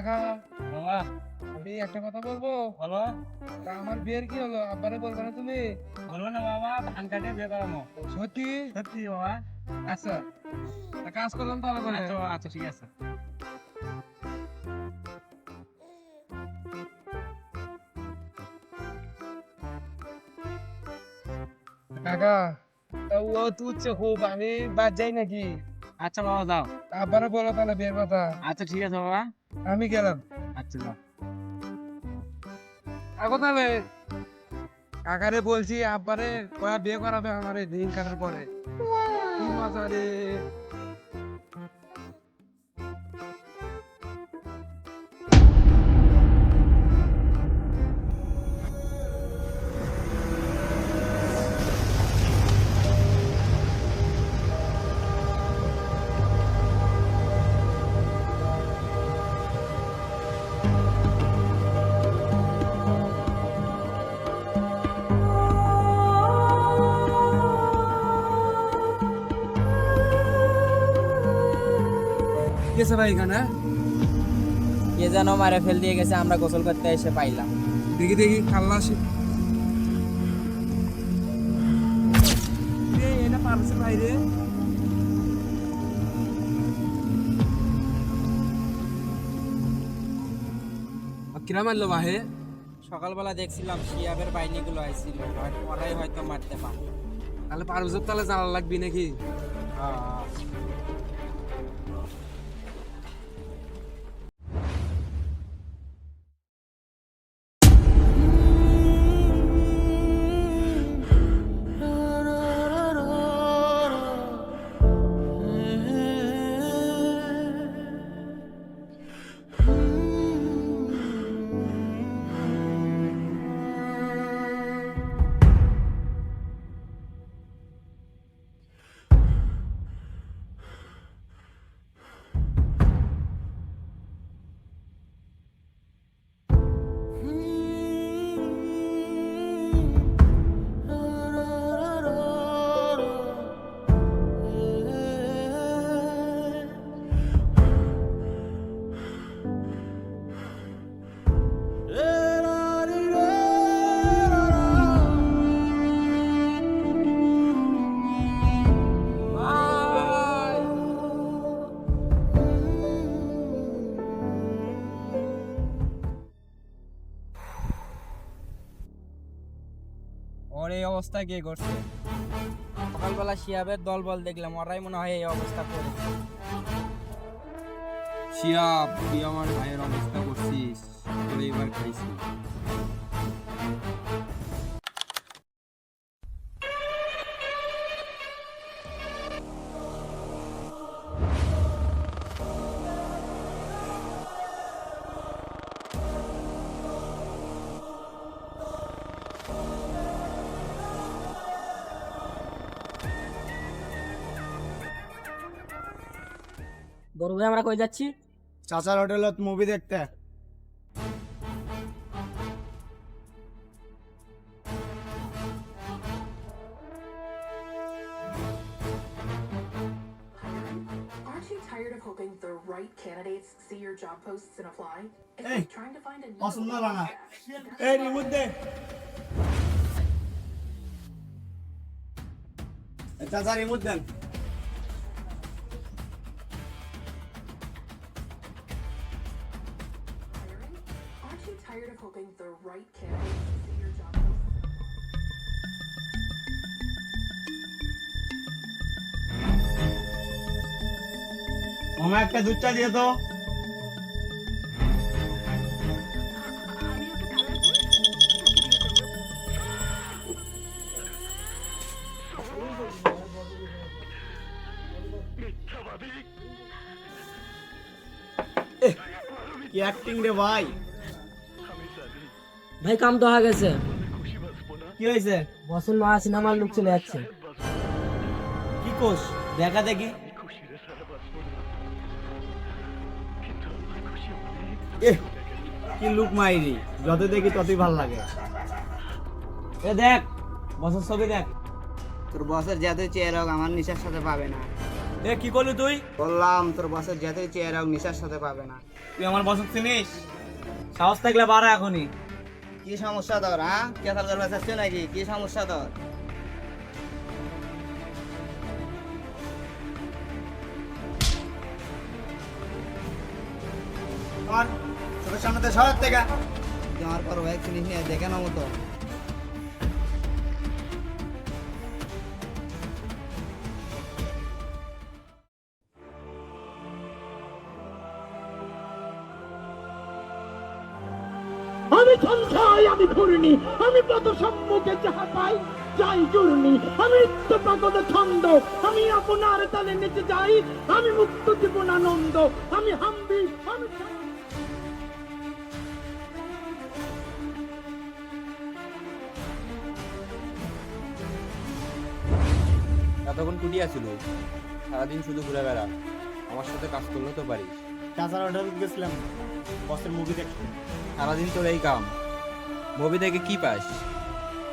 কাকা বাবা আমি একটা কথা বলবো। বলো। তা আমার বিয়ের কি হলো? আব্বারে বলবে না তুমি? বলবো না বাবা, ধান কাটে বিয়ে করানো। সত্যি? সত্যি বাবা। আচ্ছা, তা কাজ করলাম তাহলে করে। আচ্ছা আচ্ছা, ঠিক আছে। কাকা তা ও তুচ্ছে খুব, আমি বাদ যাই নাকি? আচ্ছা বাবা, যাও। আব্বারে বলো তাহলে বিয়ের কথা। আচ্ছা ঠিক আছে বাবা। আমি গেলাম। আচ্ছা যাও। আগো তাহলে কাকারে বলছি আব্বারে কয়া বিয়ে করাবে আমারে দিন কাটার পরে। কি মজা রে। কেসে ভাই এখানে? কে যেন মারে ফেল দিয়ে গেছে, আমরা গোসল করতে এসে পাইলাম। দেখি দেখি খাল্লাসি। এটা পারছে ভাই রে। কিরা মারলো বাহে? সকালবেলা দেখছিলাম শিয়াবের বাহিনীগুলো আইছিল, ওরাই হয়তো মারতে পারে। তাহলে পারভেজের তাহলে জানা লাগবি নাকি? ওর এই অবস্থা কে করছে? সকালবেলা শিয়াবের দল বল দেখলাম, ওরাই মনে হয় এই অবস্থা করেছে। শিয়াব, তুই আমার ভাইয়ের অবস্থা করছিস, তোরে এবার খাইছি। বড় ভাই, আমরা কই যাচ্ছি? চাচার হোটেলত মুভি দেখতে। Aren't you tired of hoping the right candidates see your job posts and apply? It's Hey, like trying to find a পছন্দ needle in a বানা। haystack. এই রিমোট দে। চাচা রিমোট দেন। Hiring? Aren't you tired of hoping the right candidates see your job posts? মামা একটা দুধ চা দিয়ে তো। কি অ্যাক্টিং রে ভাই। ভাই কাম তো হয়ে গেছে। কি হয়েছে? বসুন মা সিনেমার লোক চলে যাচ্ছে। কি কোষ দেখা দেখি। কি লুক মাইরি, যত দেখি ততই ভাল লাগে। এ দেখ বসের ছবি দেখ। তোর বসের যাতে চেয়ে হোক আমার নিশার সাথে পাবে না। এ কি করলি তুই? বললাম তোর বসের যেতে চেয়ার হোক নিশার সাথে পাবে না। তুই আমার বসক চিনিস? সাহস থাকলে বাড়া এখনই। কি সমস্যা তোর? হ্যাঁ, কেতাল করবে চাচ্ছ নাকি? কি সমস্যা তোর? আমার চোখের সামনে তো শহর থেকে আমার পর এক জিনিস নিয়ে দেখে নাও তো। আমি সঞ্চয়, আমি ঘূর্ণি, আমি পথ সম্মুখে যাহা পাই যাই জুর্নি, আমি নিত্য প্রাগত ছন্দ, আমি আপনার তালে নেচে যাই, আমি মুক্ত জীবন আনন্দ, আমি হাম্বি, আমি এতক্ষণ কুটিয়া ছিল, সারাদিন শুধু ঘুরে বেড়া, আমার সাথে কাজ করলে তো পারিস। চাচার অর্ডার গেছিলাম বসের মুভি দেখতে। সারাদিন তোর এই কাম, মুভি দেখে কি পাস?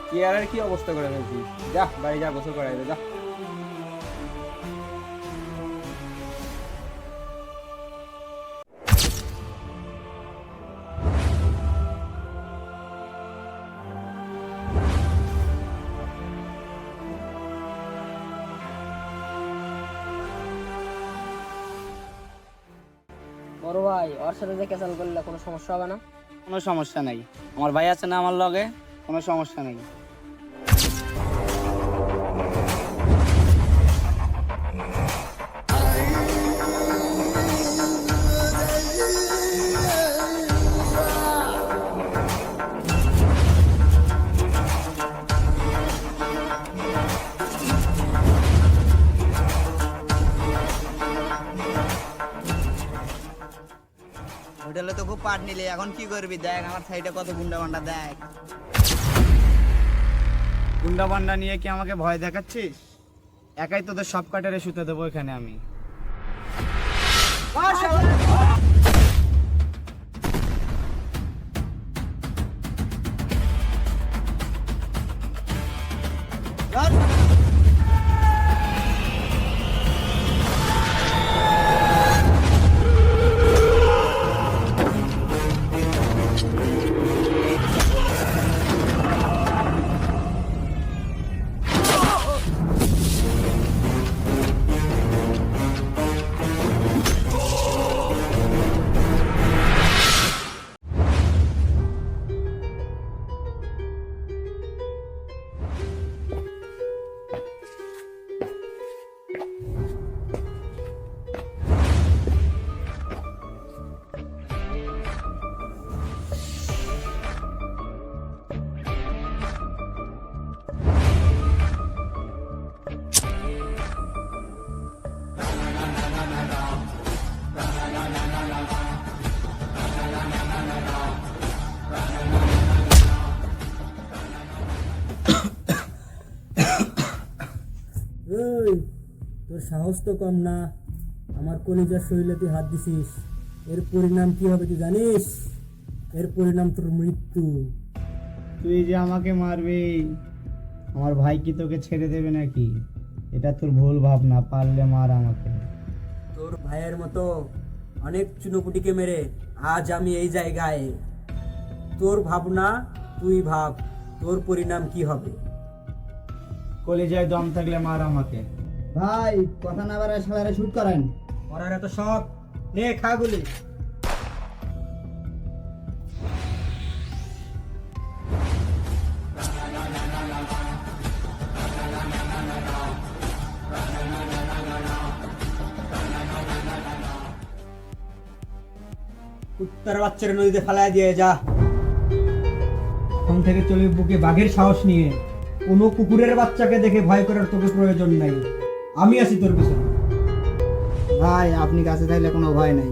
চেয়ারের কি অবস্থা করে ফেলছিস? যা বাড়ি যা, গোসল করাই দে যা। বড় ভাই ওর সাথে যে ক্যান্সেল করলে কোনো সমস্যা হবে না? কোনো সমস্যা নাই, আমার ভাই আছে না আমার লগে, কোনো সমস্যা নাই। হোটেলে তো খুব পাট নিলি, এখন কি করবি? দেখ আমার সাইডে কত গুন্ডা বান্ডা, দেখ। গুন্ডা বান্ডা নিয়ে কি আমাকে ভয় দেখাচ্ছিস? একাই তোদের সব কাটারে শুতে দেবো এখানে আমি। তোর সাহস তো কম না, আমার কলিজার শরীরে তুই হাত দিছিস, এর পরিণাম কি হবে তুই জানিস? এর পরিণাম তোর মৃত্যু। তুই যে আমাকে মারবি, আমার ভাই কি তোকে ছেড়ে দেবে নাকি? এটা তোর ভুল ভাবনা, পারলে মার আমাকে। তোর ভাইয়ের মতো অনেক চুনোপুটিকে মেরে আজ আমি এই জায়গায়। তোর ভাবনা তুই ভাব, তোর পরিণাম কি হবে। কলেজায় দম থাকলে মার আমাকে। ভাই কথা না বাড়ায় সালারে শুট করেন। মরার এত শখ, নে খা গুলি। কুত্তার বাচ্চারা নদীতে ফেলায় দিয়ে যা। এখন থেকে চলে বুকে বাঘের সাহস নিয়ে। কোনো কুকুরের বাচ্চাকে দেখে ভয় করার তোকে প্রয়োজন নাই, আমি আছি তোর পিছনে। ভাই আপনি কাছে থাকলে কোনো ভয় নাই।